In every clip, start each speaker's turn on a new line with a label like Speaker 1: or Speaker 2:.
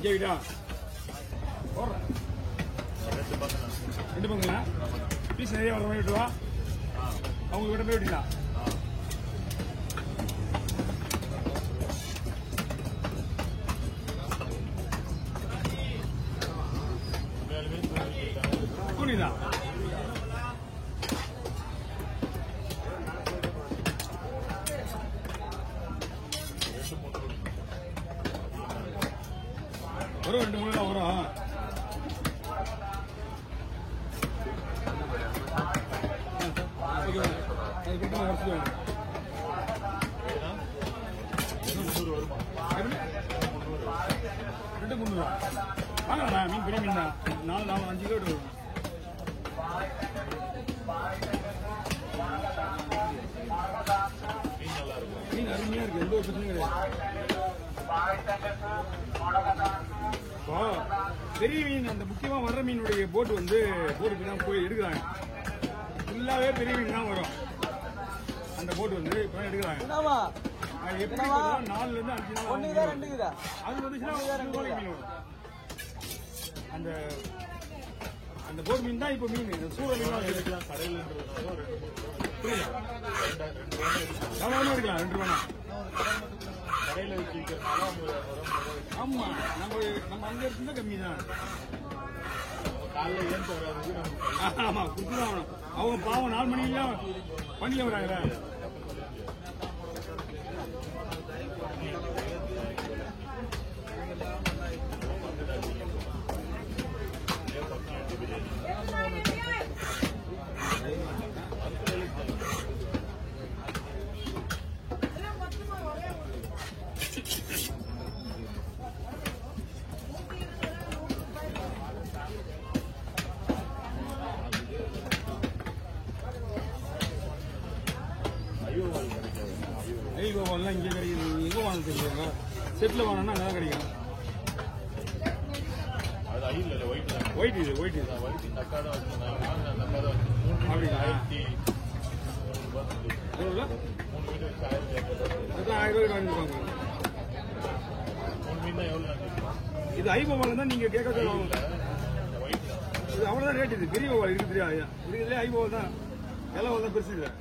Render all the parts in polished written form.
Speaker 1: கேட்டா ரெண்டு பங்களா பீஸ் நிறைய வர மாதிரி விட்டுவா அவங்க விட போய் விட்டீங்களா கூலிதான் வரும் 2-3 தான் வரும் வாங்கண்ணா மீன் பெரிய மீன் தான் 4-5 கிலோ வரும் மீன் அருமையா இருக்கு எந்த ஒரு பிரச்சனையும் கிடையாது பெரிய மீன் அந்த முக்கியமா வர்ற மீனுடைய போட்டு வந்து போட்டுக்கு தான் போய் எடுக்கிறாங்க ஃபுல்லாவே பெரிய மீன் தான் வரும் அந்த போட்டு வந்து இப்ப எடுக்கிறாங்க எப்படி 4 to 5 நாள் அது வந்துச்சுன்னா மீன் வரும் அந்த அந்த போட் மீன் தான் இப்ப மீன் இந்த சூழல் மீன் எடுக்கலாம் கடையில் எடுக்கலாம் 2 ரூபா கடையில ஆமா நம்ம அங்க இருந்தா கம்மி தான் காலையில ஏன் வராது ஆமா குடுத்துதான் அவங்க பாவம் 4 மணிக்கெல்லாம் பண்ணிக்க வராங்களா ஐயோவாலாம் இங்கே கிடைக்குது எங்கே வாங்க தெரியுங்க செட்டில் வாங்கினா நல்லா கிடைக்கும் ஒயிட் இது அப்படிங்களா 1000 ரூபாய் வாங்கிருப்பாங்க இது ஐபோவால தான் நீங்க கேட்க இது அவ்வளவுதான் ரேட் இது பெரிய ஓவல் இருக்கு தெரியாது இதுல ஐபோவல் தான் எல்லாம் தான் பெருசு இல்லை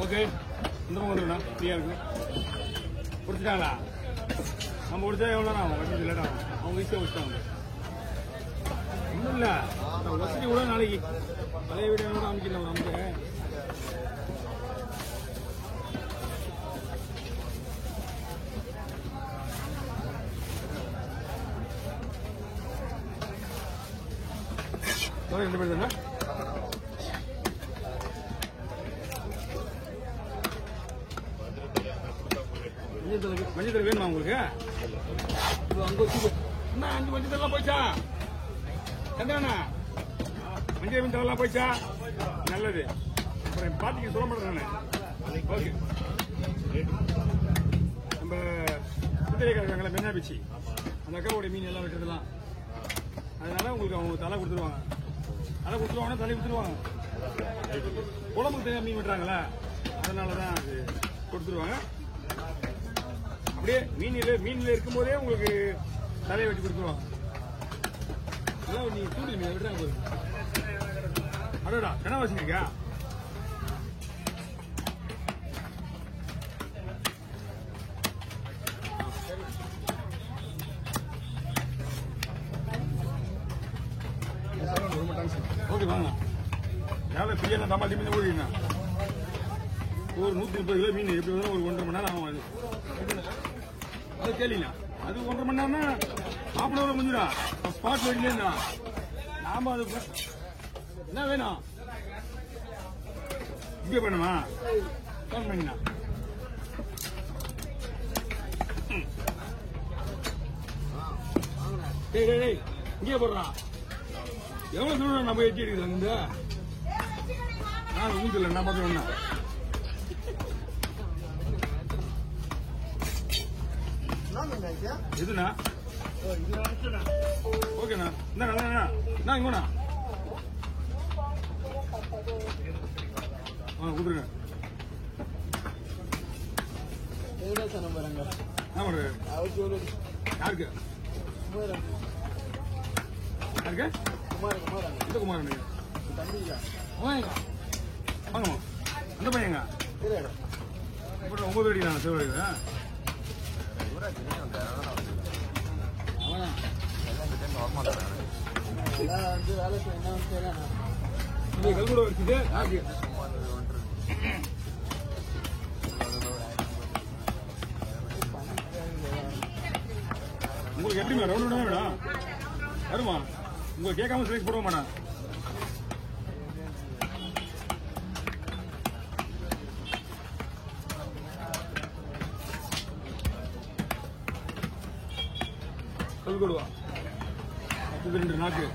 Speaker 1: ஓகே இந்த பக்கம் வந்துருண்ணா ஃப்ரீயாக இருக்கு பிடிச்சிட்டாங்களா நம்ம பிடிச்சா எவ்வளோ ஆகும் வண்டி லேட் ஆகும் அவங்க ஈஸியாக பிடிச்சிட்டாங்க ஒன்றும் இல்லை வசதி கூட நாளைக்கு பழைய வீடு கூட அமைக்கல நமக்கு ரெண்டு பேர் தானே மஞ்சள் வேணுமா உங்களுக்கு அங்க என்ன 5 மஞ்சள் தரலாம் போயிச்சா சந்திரனா மஞ்சள் மீன் தரலாம் போயிச்சா நல்லது அப்புறம் பாத்தீங்க சொல்ல மாட்டேன் நான் ஓகே நம்ம சுத்திரிக்கா இருக்காங்களா மென்னாபிச்சி அந்த அக்காவோட மீன் எல்லாம் வெட்டுறதுலாம் அதனால உங்களுக்கு அவங்க தலை கொடுத்துருவாங்க தலை கொடுத்துருவாங்கன்னா தலை கொடுத்துருவாங்க குழம்புக்கு தனியாக மீன் வெட்டுறாங்களா அதனாலதான் அது கொடுத்துருவாங்க அப்படியே மீன்ல இருக்கும்போதே உங்களுக்கு தலையை வெட்டி கொடுத்துருவாங்க நீ கூடி நீ விடுறாங்க போது அடடா என்ன வச்சுருக்கா ஓகே வாங்க எவ்வளோ ஃப்ரீயாக தம்பாட்டி மீன் ஓடிங்க ஒரு 130 கிலோ மீன் எப்படி வந்தாலும் ஒரு 1.5 மணி நேரம் ஆகும் அது கேள்விண்ணா அது 1.5 மணி நேரம்னா சாப்பிட முடிஞ்சிடா ஸ்பாட் வெடிலேருந்தா நாம அது என்ன வேணும் இங்கே பண்ணுமா ஃபோன் பண்ணிண்ணா டேய் டேய் டேய் இங்கே போடுறான் எவ்வளோ தூரம் நம்ம எட்டி எடுக்கிறோம் இந்த நான் ஊத்துல என்ன பண்ணுவேன்னா எதுண்ணா ஓகேண்ணா என்ன நான் இங்கண்ணா கொடுத்துருங்க யாருக்கு யாருக்கு இந்த குமாரன் வாங்கம்மா அந்த பையங்க 9 அடி தான் சிவராஜ் கல்கூட வச்சுட்டு உங்களுக்கு எப்படிமா ரவுண்ட் விட வேணும் வருமா உங்களுக்கு கேட்காம சிலைஸ் போட மாட்டேன் கல்கொடுவா 32 நாக்கு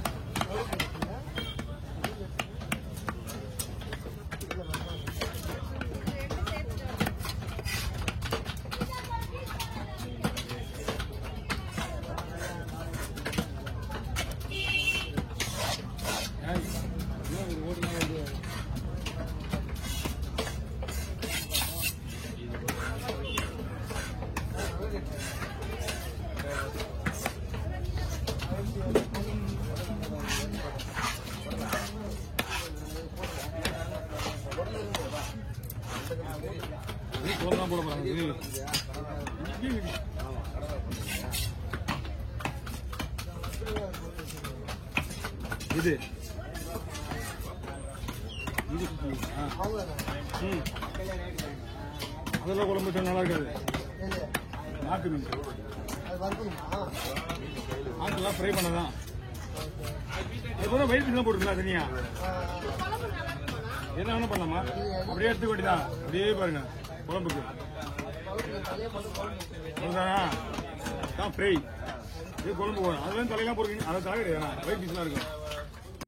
Speaker 1: போட போறாங்க இது அதெல்லாம் குழம்பு வச்சா நல்லா இருக்காது நாட்டு மீன் நாட்டுலாம் ஃப்ரை பண்ணதான் அதுபோல வயிற்று தான் போட்டுருக்கலாம் தனியா என்ன வேணா பண்ணலாமா அப்படியே எடுத்துக்க வேண்டியதான் அப்படியே பாருங்க குழம்புக்கு தான் ஃப்ரை இது குழம்பு போகணும் அதெல்லாம் தலையெல்லாம் போடுறீங்க அதை தலை கிடையாது வயிற்று பீஸ்லாம் இருக்கும்